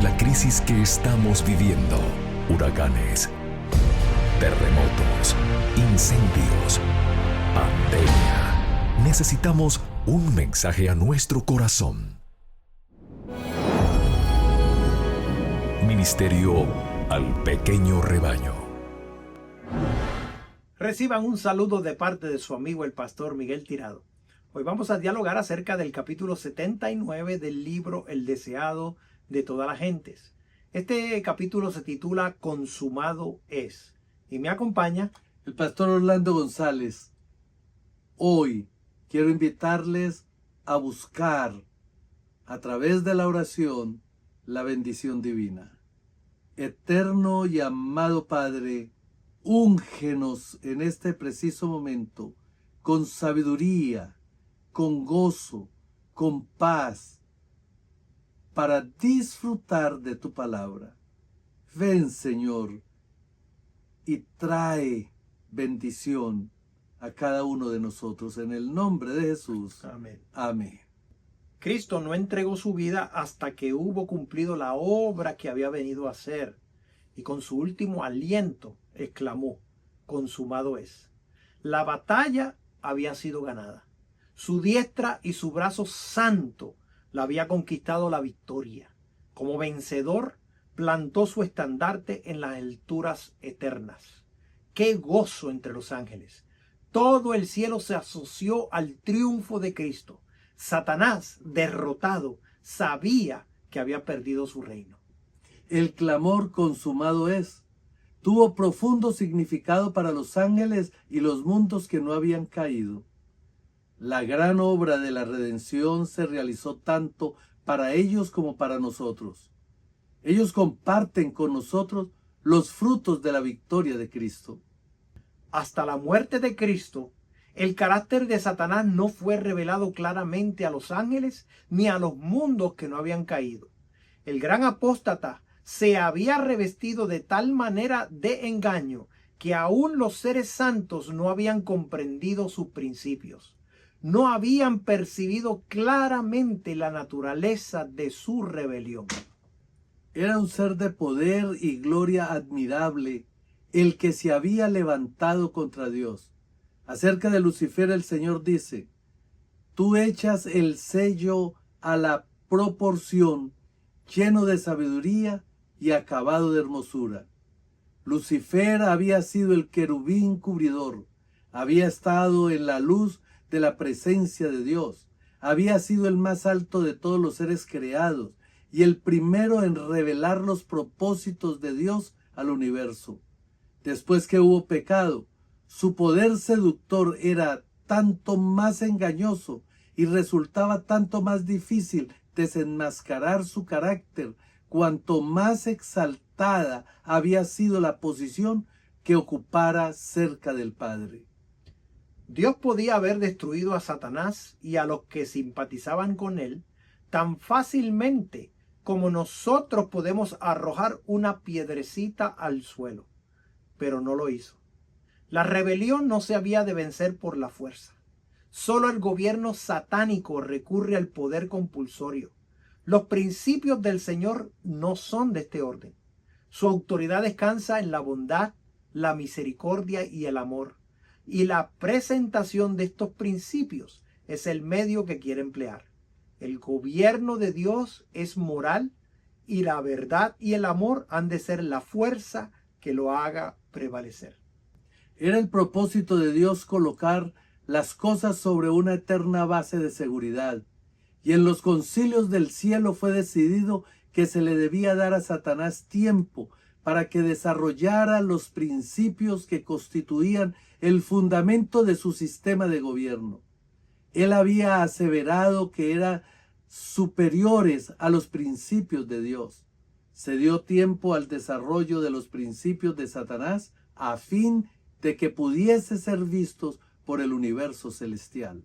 la crisis que estamos viviendo: huracanes, terremotos, incendios, pandemia. Necesitamos un mensaje a nuestro corazón. Ministerio al pequeño rebaño. Reciban un saludo de parte de su amigo el pastor Miguel Tirado. Hoy vamos a dialogar acerca del capítulo 79 del libro El deseado de todas las gentes. Este capítulo se titula Consumado es, y me acompaña el pastor Orlando González. Hoy quiero invitarles a buscar a través de la oración la bendición divina. Eterno y amado Padre, úngenos en este preciso momento con sabiduría, con gozo, con paz, para disfrutar de tu palabra. Ven, Señor, y trae bendición a cada uno de nosotros. En el nombre de Jesús. Amén. Amén. Cristo no entregó su vida hasta que hubo cumplido la obra que había venido a hacer, y con su último aliento exclamó: consumado es. La batalla había sido ganada. Su diestra y su brazo santo la había conquistado la victoria. Como vencedor, plantó su estandarte en las alturas eternas. ¡Qué gozo entre los ángeles! Todo el cielo se asoció al triunfo de Cristo. Satanás, derrotado, sabía que había perdido su reino. El clamor consumado es tuvo profundo significado para los ángeles y los mundos que no habían caído. La gran obra de la redención se realizó tanto para ellos como para nosotros. Ellos comparten con nosotros los frutos de la victoria de Cristo. Hasta la muerte de Cristo, el carácter de Satanás no fue revelado claramente a los ángeles ni a los mundos que no habían caído. El gran apóstata se había revestido de tal manera de engaño que aún los seres santos no habían comprendido sus principios. No habían percibido claramente la naturaleza de su rebelión. Era un ser de poder y gloria admirable, el que se había levantado contra Dios. Acerca de Lucifer, el Señor dice: tú echas el sello a la proporción, lleno de sabiduría y acabado de hermosura. Lucifer había sido el querubín cubridor, había estado en la luz de la presencia de Dios, había sido el más alto de todos los seres creados y el primero en revelar los propósitos de Dios al universo. Después que hubo pecado, su poder seductor era tanto más engañoso y resultaba tanto más difícil desenmascarar su carácter, cuanto más exaltada había sido la posición que ocupara cerca del Padre. Dios podía haber destruido a Satanás y a los que simpatizaban con él tan fácilmente como nosotros podemos arrojar una piedrecita al suelo, pero no lo hizo. La rebelión no se había de vencer por la fuerza. Solo el gobierno satánico recurre al poder compulsorio. Los principios del Señor no son de este orden. Su autoridad descansa en la bondad, la misericordia y el amor. Y la presentación de estos principios es el medio que quiere emplear. El gobierno de Dios es moral y la verdad y el amor han de ser la fuerza que lo haga prevalecer. Era el propósito de Dios colocar las cosas sobre una eterna base de seguridad. Y en los concilios del cielo fue decidido que se le debía dar a Satanás tiempo para que desarrollara los principios que constituían el fundamento de su sistema de gobierno. Él había aseverado que eran superiores a los principios de Dios. Se dio tiempo al desarrollo de los principios de Satanás a fin de que pudiese ser vistos por el universo celestial.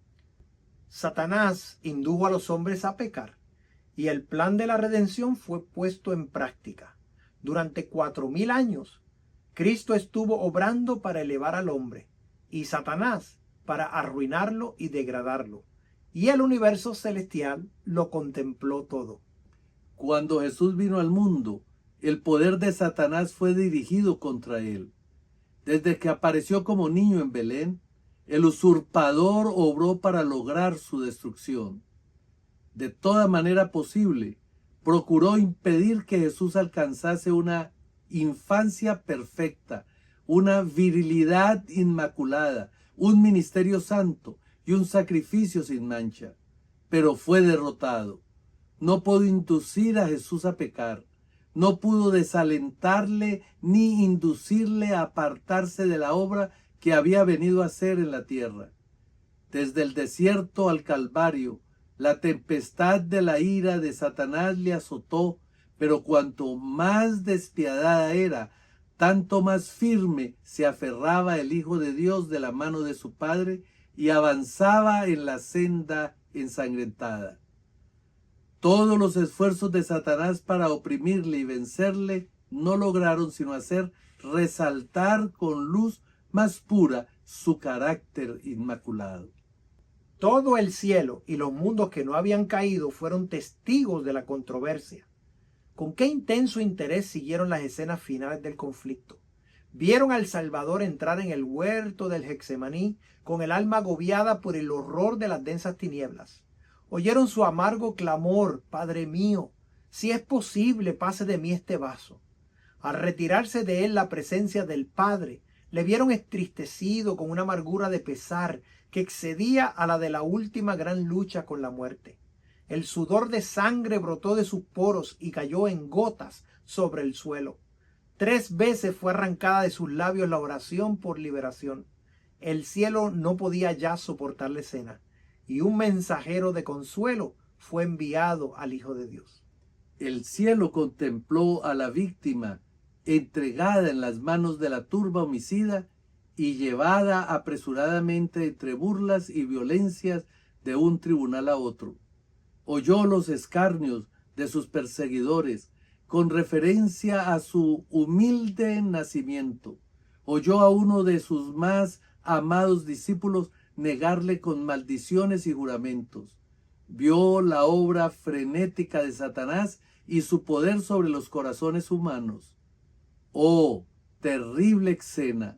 Satanás indujo a los hombres a pecar y el plan de la redención fue puesto en práctica. Durante 4000 años, Cristo estuvo obrando para elevar al hombre y Satanás para arruinarlo y degradarlo. Y el universo celestial lo contempló todo. Cuando Jesús vino al mundo, el poder de Satanás fue dirigido contra él. Desde que apareció como niño en Belén, el usurpador obró para lograr su destrucción. De toda manera posible, procuró impedir que Jesús alcanzase una infancia perfecta, una virilidad inmaculada, un ministerio santo y un sacrificio sin mancha. Pero fue derrotado. No pudo inducir a Jesús a pecar. No pudo desalentarle ni inducirle a apartarse de la obra que había venido a hacer en la tierra. Desde el desierto al Calvario, la tempestad de la ira de Satanás le azotó, pero cuanto más despiadada era, tanto más firme se aferraba el Hijo de Dios de la mano de su Padre y avanzaba en la senda ensangrentada. Todos los esfuerzos de Satanás para oprimirle y vencerle no lograron sino hacer resaltar con luz más pura su carácter inmaculado. Todo el cielo y los mundos que no habían caído fueron testigos de la controversia. Con qué intenso interés siguieron las escenas finales del conflicto. Vieron al Salvador entrar en el huerto del Getsemaní con el alma agobiada por el horror de las densas tinieblas. Oyeron su amargo clamor: Padre mío, si es posible, pase de mí este vaso. Al retirarse de él la presencia del Padre, le vieron entristecido con una amargura de pesar que excedía a la de la última gran lucha con la muerte. El sudor de sangre brotó de sus poros y cayó en gotas sobre el suelo. 3 veces fue arrancada de sus labios la oración por liberación. El cielo no podía ya soportar la escena, y un mensajero de consuelo fue enviado al Hijo de Dios. El cielo contempló a la víctima entregada en las manos de la turba homicida y llevada apresuradamente entre burlas y violencias de un tribunal a otro. Oyó los escarnios de sus perseguidores con referencia a su humilde nacimiento. Oyó a uno de sus más amados discípulos negarle con maldiciones y juramentos. Vio la obra frenética de Satanás y su poder sobre los corazones humanos. ¡Oh, terrible escena!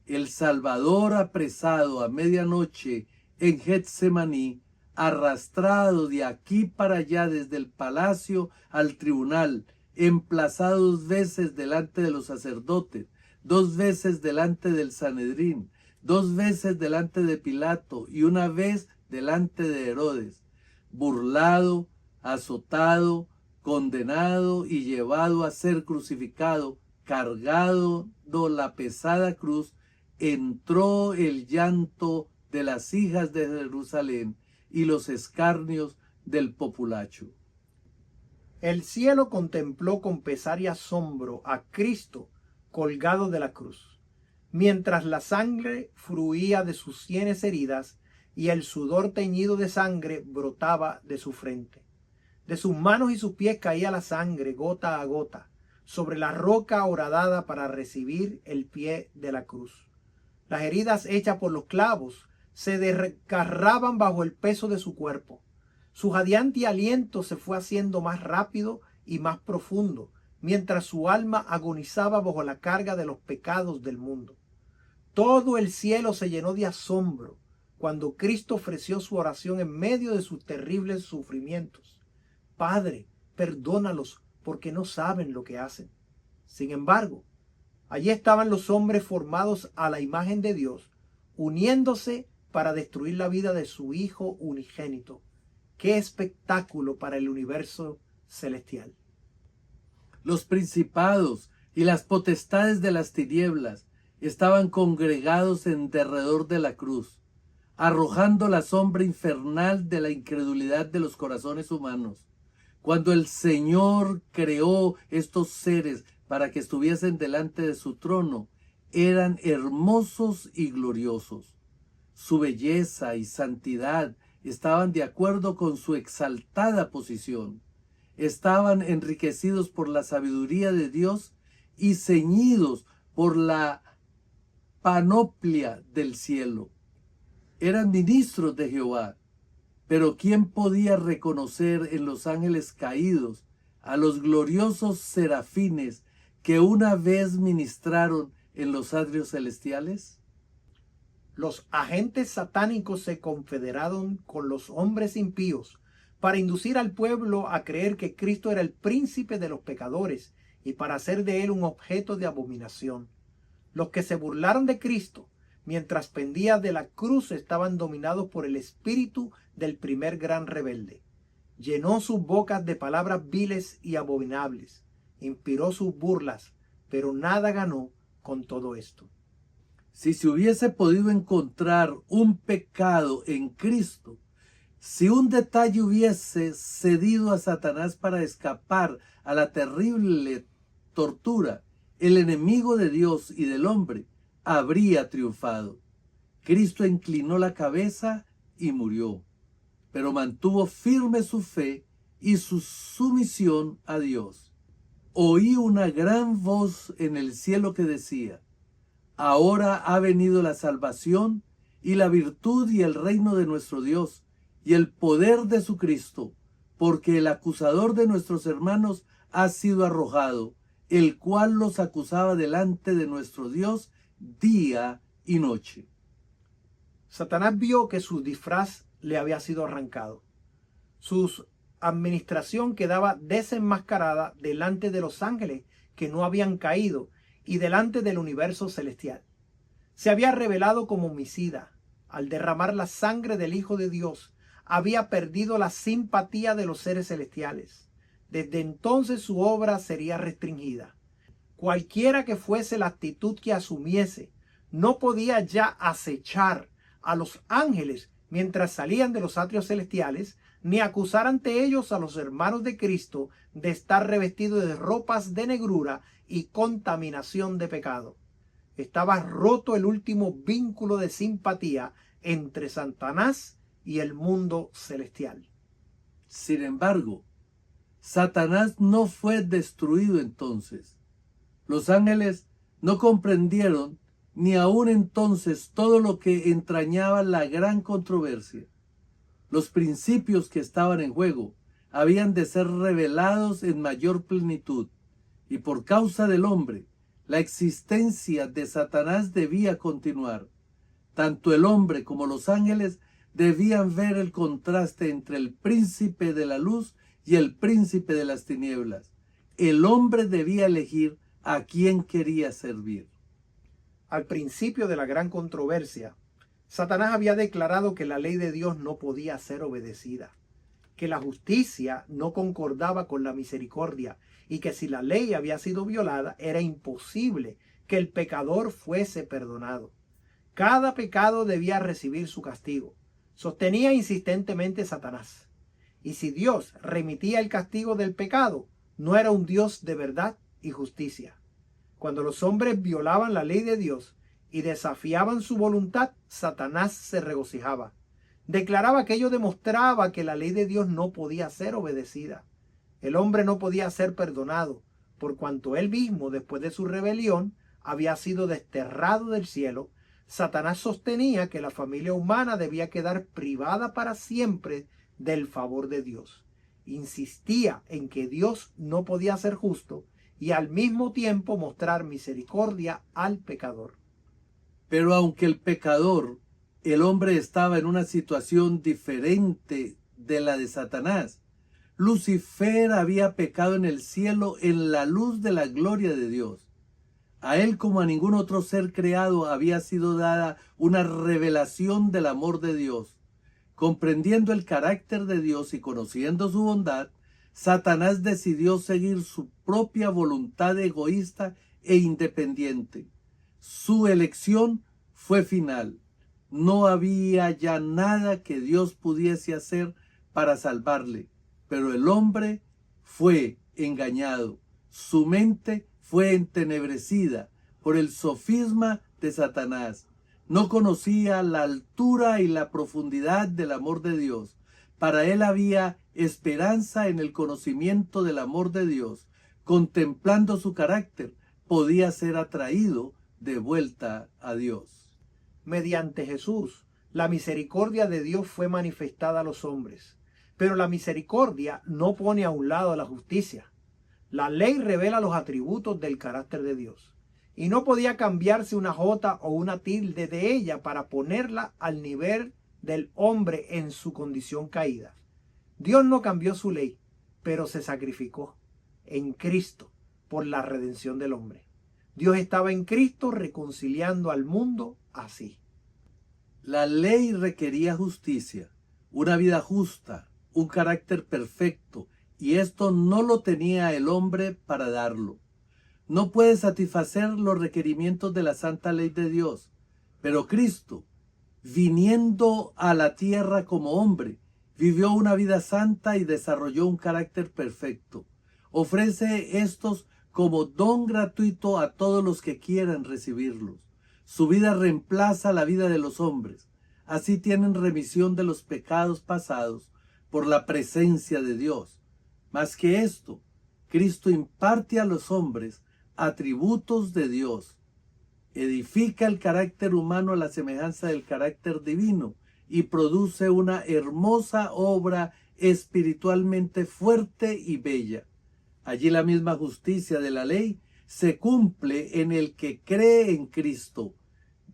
El Salvador apresado a medianoche en Getsemaní, arrastrado de aquí para allá desde el palacio al tribunal, emplazado 2 veces delante de los sacerdotes, 2 veces delante del Sanedrín, 2 veces delante de Pilato y 1 vez delante de Herodes, burlado, azotado, condenado y llevado a ser crucificado, cargado la pesada cruz, entró el llanto de las hijas de Jerusalén y los escarnios del populacho. El cielo contempló con pesar y asombro a Cristo colgado de la cruz, mientras la sangre fluía de sus sienes heridas y el sudor teñido de sangre brotaba de su frente. De sus manos y sus pies caía la sangre gota a gota sobre la roca horadada para recibir el pie de la cruz. Las heridas hechas por los clavos se desgarraban bajo el peso de su cuerpo. Su jadeante aliento se fue haciendo más rápido y más profundo, mientras su alma agonizaba bajo la carga de los pecados del mundo. Todo el cielo se llenó de asombro cuando Cristo ofreció su oración en medio de sus terribles sufrimientos. Padre, perdónalos porque no saben lo que hacen. Sin embargo, allí estaban los hombres formados a la imagen de Dios, uniéndose para destruir la vida de su Hijo unigénito. ¡Qué espectáculo para el universo celestial! Los principados y las potestades de las tinieblas estaban congregados en derredor de la cruz, arrojando la sombra infernal de la incredulidad de los corazones humanos. Cuando el Señor creó estos seres para que estuviesen delante de su trono, eran hermosos y gloriosos. Su belleza y santidad estaban de acuerdo con su exaltada posición. Estaban enriquecidos por la sabiduría de Dios y ceñidos por la panoplia del cielo. Eran ministros de Jehová, pero ¿quién podía reconocer en los ángeles caídos a los gloriosos serafines que una vez ministraron en los atrios celestiales? Los agentes satánicos se confederaron con los hombres impíos para inducir al pueblo a creer que Cristo era el príncipe de los pecadores y para hacer de él un objeto de abominación. Los que se burlaron de Cristo mientras pendía de la cruz estaban dominados por el espíritu del primer gran rebelde. Llenó sus bocas de palabras viles y abominables, inspiró sus burlas, pero nada ganó con todo esto. Si se hubiese podido encontrar un pecado en Cristo, si un detalle hubiese cedido a Satanás para escapar a la terrible tortura, el enemigo de Dios y del hombre habría triunfado. Cristo inclinó la cabeza y murió, pero mantuvo firme su fe y su sumisión a Dios. Oí una gran voz en el cielo que decía: ahora ha venido la salvación y la virtud y el reino de nuestro Dios y el poder de su Cristo, porque el acusador de nuestros hermanos ha sido arrojado, el cual los acusaba delante de nuestro Dios día y noche. Satanás vio que su disfraz le había sido arrancado. Su administración quedaba desenmascarada delante de los ángeles que no habían caído y delante del universo celestial. Se había revelado como homicida. Al derramar la sangre del Hijo de Dios, había perdido la simpatía de los seres celestiales. Desde entonces su obra sería restringida. Cualquiera que fuese la actitud que asumiese, no podía ya acechar a los ángeles mientras salían de los atrios celestiales, ni acusar ante ellos a los hermanos de Cristo de estar revestidos de ropas de negrura y contaminación de pecado. Estaba roto el último vínculo de simpatía entre Satanás y el mundo celestial. Sin embargo, Satanás no fue destruido entonces. Los ángeles no comprendieron ni aún entonces todo lo que entrañaba la gran controversia. Los principios que estaban en juego habían de ser revelados en mayor plenitud, y por causa del hombre, la existencia de Satanás debía continuar. Tanto el hombre como los ángeles debían ver el contraste entre el príncipe de la luz y el príncipe de las tinieblas. El hombre debía elegir a quién quería servir. Al principio de la gran controversia, Satanás había declarado que la ley de Dios no podía ser obedecida, que la justicia no concordaba con la misericordia y que si la ley había sido violada era imposible que el pecador fuese perdonado. Cada pecado debía recibir su castigo, sostenía insistentemente Satanás. Y si Dios remitía el castigo del pecado, no era un Dios de verdad y justicia. Cuando los hombres violaban la ley de Dios y desafiaban su voluntad, Satanás se regocijaba. Declaraba que ello demostraba que la ley de Dios no podía ser obedecida. El hombre no podía ser perdonado, por cuanto él mismo, después de su rebelión, había sido desterrado del cielo. Satanás sostenía que la familia humana debía quedar privada para siempre del favor de Dios. Insistía en que Dios no podía ser justo y al mismo tiempo mostrar misericordia al pecador. Pero aunque el pecador, el hombre, estaba en una situación diferente de la de Satanás, Lucifer había pecado en el cielo en la luz de la gloria de Dios. A él, como a ningún otro ser creado, había sido dada una revelación del amor de Dios. Comprendiendo el carácter de Dios y conociendo su bondad, Satanás decidió seguir su propia voluntad egoísta e independiente. Su elección fue final. No había ya nada que Dios pudiese hacer para salvarle, pero el hombre fue engañado. Su mente fue entenebrecida por el sofisma de Satanás. No conocía la altura y la profundidad del amor de Dios. Para él había esperanza en el conocimiento del amor de Dios. Contemplando su carácter, podía ser atraído de vuelta a Dios. Mediante Jesús, la misericordia de Dios fue manifestada a los hombres. Pero la misericordia no pone a un lado la justicia. La ley revela los atributos del carácter de Dios y no podía cambiarse una jota o una tilde de ella para ponerla al nivel del hombre en su condición caída. Dios no cambió su ley, pero se sacrificó en Cristo por la redención del hombre. Dios estaba en Cristo reconciliando al mundo así. La ley requería justicia, una vida justa, un carácter perfecto, y esto no lo tenía el hombre para darlo. No puede satisfacer los requerimientos de la santa ley de Dios, pero Cristo, viniendo a la tierra como hombre, vivió una vida santa y desarrolló un carácter perfecto. Ofrece estos como don gratuito a todos los que quieran recibirlos. Su vida reemplaza la vida de los hombres. Así tienen remisión de los pecados pasados por la presencia de Dios. Más que esto, Cristo imparte a los hombres atributos de Dios. Edifica el carácter humano a la semejanza del carácter divino y produce una hermosa obra espiritualmente fuerte y bella. Allí la misma justicia de la ley se cumple en el que cree en Cristo.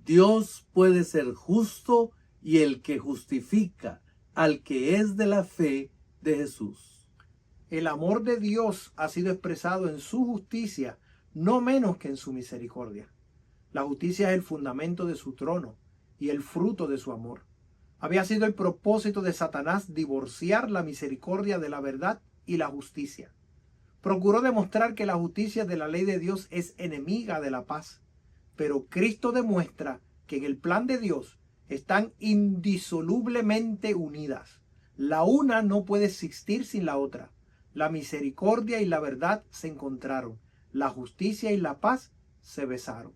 Dios puede ser justo y el que justifica al que es de la fe de Jesús. El amor de Dios ha sido expresado en su justicia, no menos que en su misericordia. La justicia es el fundamento de su trono y el fruto de su amor. Había sido el propósito de Satanás divorciar la misericordia de la verdad y la justicia. Procuró demostrar que la justicia de la ley de Dios es enemiga de la paz. Pero Cristo demuestra que en el plan de Dios están indisolublemente unidas. La una no puede existir sin la otra. La misericordia y la verdad se encontraron. La justicia y la paz se besaron.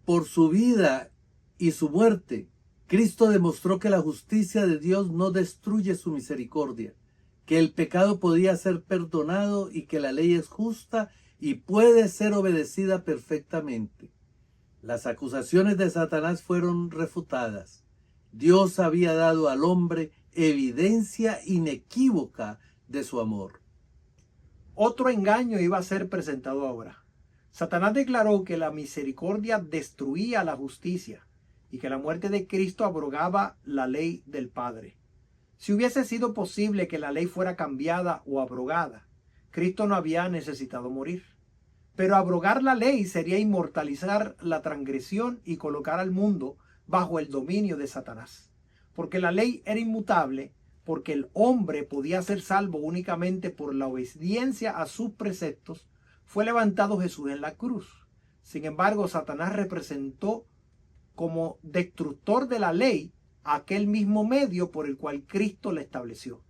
Por su vida y su muerte, Cristo demostró que la justicia de Dios no destruye su misericordia, que el pecado podía ser perdonado y que la ley es justa y puede ser obedecida perfectamente. Las acusaciones de Satanás fueron refutadas. Dios había dado al hombre evidencia inequívoca de su amor. Otro engaño iba a ser presentado ahora. Satanás declaró que la misericordia destruía la justicia y que la muerte de Cristo abrogaba la ley del Padre. Si hubiese sido posible que la ley fuera cambiada o abrogada, Cristo no había necesitado morir. Pero abrogar la ley sería inmortalizar la transgresión y colocar al mundo bajo el dominio de Satanás. Porque la ley era inmutable, porque el hombre podía ser salvo únicamente por la obediencia a sus preceptos, fue levantado Jesús en la cruz. Sin embargo, Satanás representó como destructor de la ley aquel mismo medio por el cual Cristo la estableció.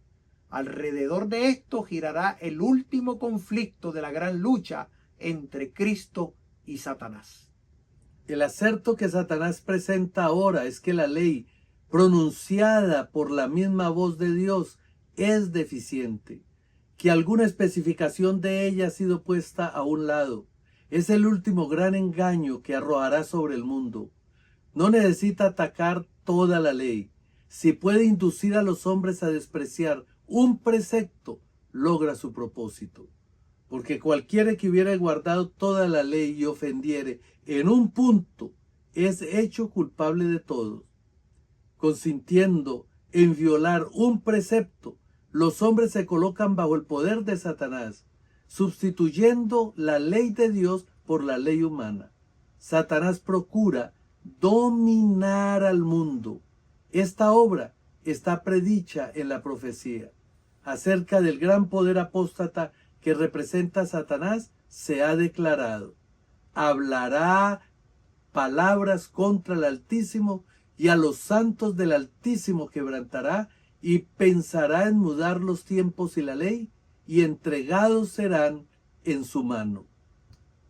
Alrededor de esto girará el último conflicto de la gran lucha entre Cristo y Satanás. El acerto que Satanás presenta ahora es que la ley, pronunciada por la misma voz de Dios, es deficiente, que alguna especificación de ella ha sido puesta a un lado. Es el último gran engaño que arrojará sobre el mundo. No necesita atacar toda la ley. Si puede inducir a los hombres a despreciar un precepto, logra su propósito. Porque cualquiera que hubiera guardado toda la ley y ofendiere en un punto, es hecho culpable de todos. Consintiendo en violar un precepto, los hombres se colocan bajo el poder de Satanás, sustituyendo la ley de Dios por la ley humana. Satanás procura dominar al mundo. Esta obra está predicha en la profecía. Acerca del gran poder apóstata que representa a Satanás, se ha declarado: hablará palabras contra el Altísimo y a los santos del Altísimo quebrantará, y pensará en mudar los tiempos y la ley, y entregados serán en su mano.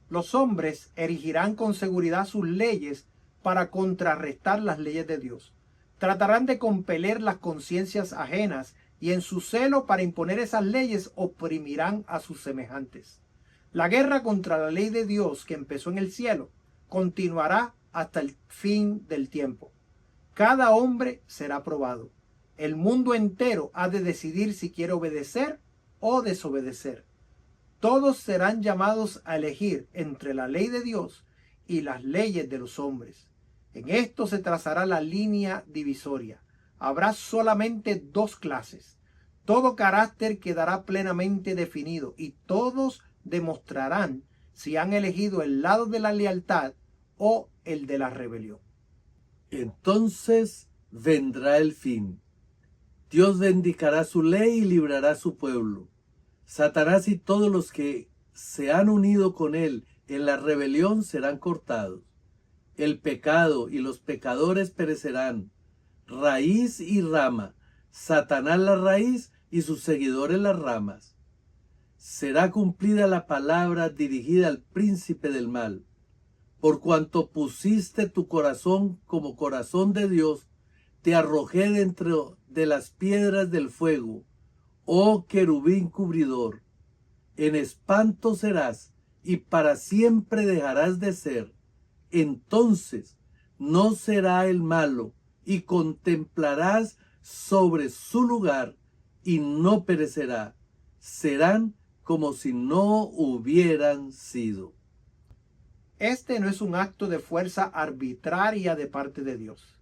Los hombres erigirán con seguridad sus leyes para contrarrestar las leyes de Dios. Tratarán de compeler las conciencias ajenas y en su celo para imponer esas leyes oprimirán a sus semejantes. La guerra contra la ley de Dios que empezó en el cielo continuará hasta el fin del tiempo. Cada hombre será probado. El mundo entero ha de decidir si quiere obedecer o desobedecer. todos serán llamados a elegir entre la ley de Dios y las leyes de los hombres. En esto se trazará la línea divisoria. Habrá solamente dos clases. Todo carácter quedará plenamente definido y todos demostrarán si han elegido el lado de la lealtad o el de la rebelión. Entonces vendrá el fin. Dios vindicará su ley y librará a su pueblo. Satanás y todos los que se han unido con él en la rebelión serán cortados. El pecado y los pecadores perecerán. Raíz y rama. Satanás la raíz y sus seguidores las ramas. Será cumplida la palabra dirigida al príncipe del mal. Por cuanto pusiste tu corazón como corazón de Dios, te arrojé dentro de las piedras del fuego, oh querubín cubridor. En espanto serás y para siempre dejarás de ser. Entonces no será el malo y contemplarás sobre su lugar y no perecerá. Serán como si no hubieran sido. Este no es un acto de fuerza arbitraria de parte de Dios.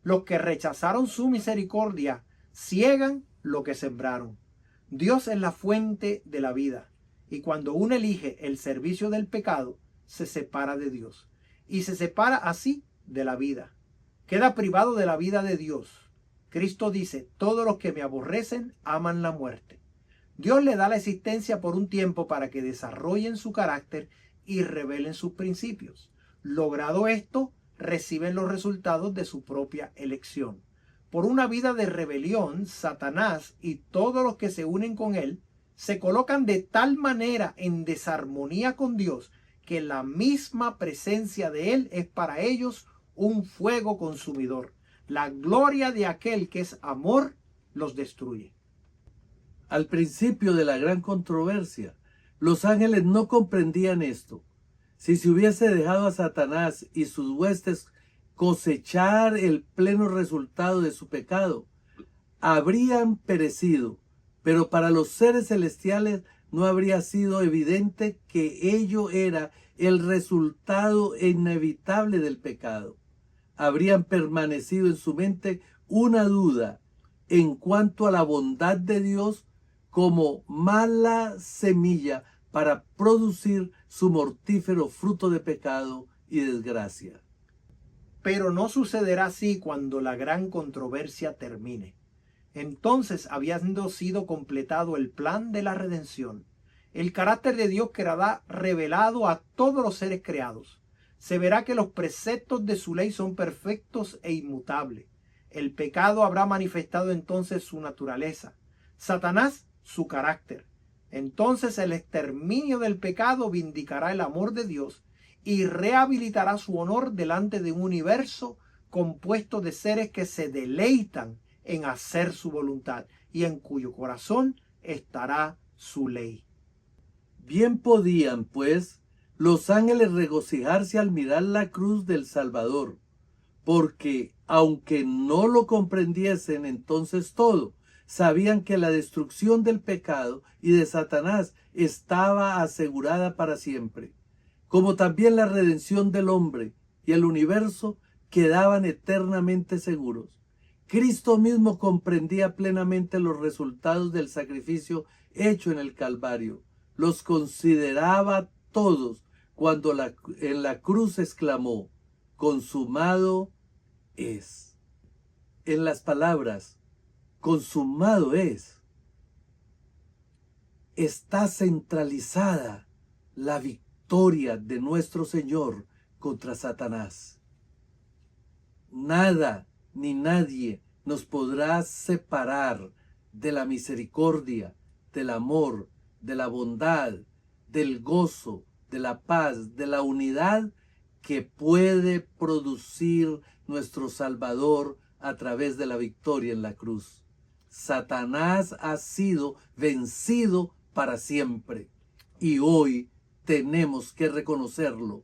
Los que rechazaron su misericordia ciegan lo que sembraron. Dios es la fuente de la vida, y cuando uno elige el servicio del pecado, se separa de Dios, y se separa así de la vida. Queda privado de la vida de Dios. Cristo dice, todos los que me aborrecen aman la muerte. Dios le da la existencia por un tiempo para que desarrollen su carácter y revelen sus principios. Logrado esto, reciben los resultados de su propia elección. Por una vida de rebelión, Satanás y todos los que se unen con él se colocan de tal manera en desarmonía con Dios que la misma presencia de él es para ellos un fuego consumidor. La gloria de aquel que es amor los destruye. Al principio de la gran controversia, los ángeles no comprendían esto. Si se hubiese dejado a Satanás y sus huestes cosechar el pleno resultado de su pecado, habrían perecido, pero para los seres celestiales no habría sido evidente que ello era el resultado inevitable del pecado. Habrían permanecido en su mente una duda en cuanto a la bondad de Dios como mala semilla para producir su mortífero fruto de pecado y desgracia. Pero no sucederá así cuando la gran controversia termine. Entonces, habiendo sido completado el plan de la redención, el carácter de Dios quedará revelado a todos los seres creados. Se verá que los preceptos de su ley son perfectos e inmutables. El pecado habrá manifestado entonces su naturaleza. Satanás, su carácter. Entonces el exterminio del pecado vindicará el amor de Dios y rehabilitará su honor delante de un universo compuesto de seres que se deleitan en hacer su voluntad y en cuyo corazón estará su ley. Bien podían, pues, los ángeles regocijarse al mirar la cruz del Salvador, porque, aunque no lo comprendiesen entonces todo, sabían que la destrucción del pecado y de Satanás estaba asegurada para siempre, como también la redención del hombre y el universo quedaban eternamente seguros. Cristo mismo comprendía plenamente los resultados del sacrificio hecho en el Calvario. Los consideraba todos cuando en la cruz exclamó, consumado es. En las palabras, consumado es, está centralizada la victoria de nuestro Señor contra Satanás. Nada ni nadie nos podrá separar de la misericordia, del amor, de la bondad, del gozo, de la paz, de la unidad que puede producir nuestro Salvador a través de la victoria en la cruz. Satanás ha sido vencido para siempre y hoy tenemos que reconocerlo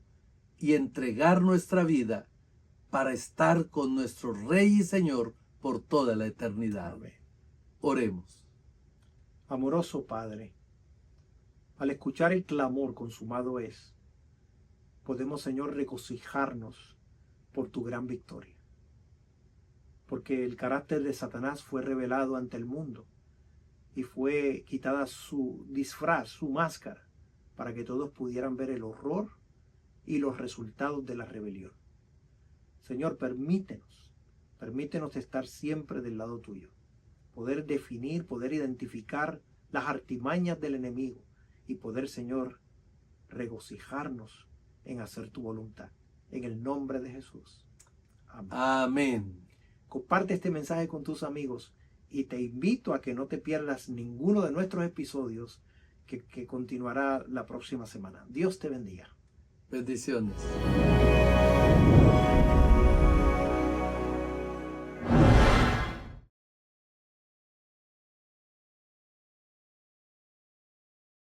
y entregar nuestra vida para estar con nuestro Rey y Señor por toda la eternidad. Oremos. Amoroso Padre, Al escuchar el clamor consumado es, podemos, Señor, regocijarnos por tu gran victoria. Porque el carácter de Satanás fue revelado ante el mundo y fue quitada su disfraz, su máscara, para que todos pudieran ver el horror y los resultados de la rebelión. Señor, permítenos estar siempre del lado tuyo, poder definir, poder identificar las artimañas del enemigo y poder, Señor, regocijarnos en hacer tu voluntad. En el nombre de Jesús. Amén. Amén. Comparte este mensaje con tus amigos y te invito a que no te pierdas ninguno de nuestros episodios que continuará la próxima semana. Dios te bendiga. Bendiciones.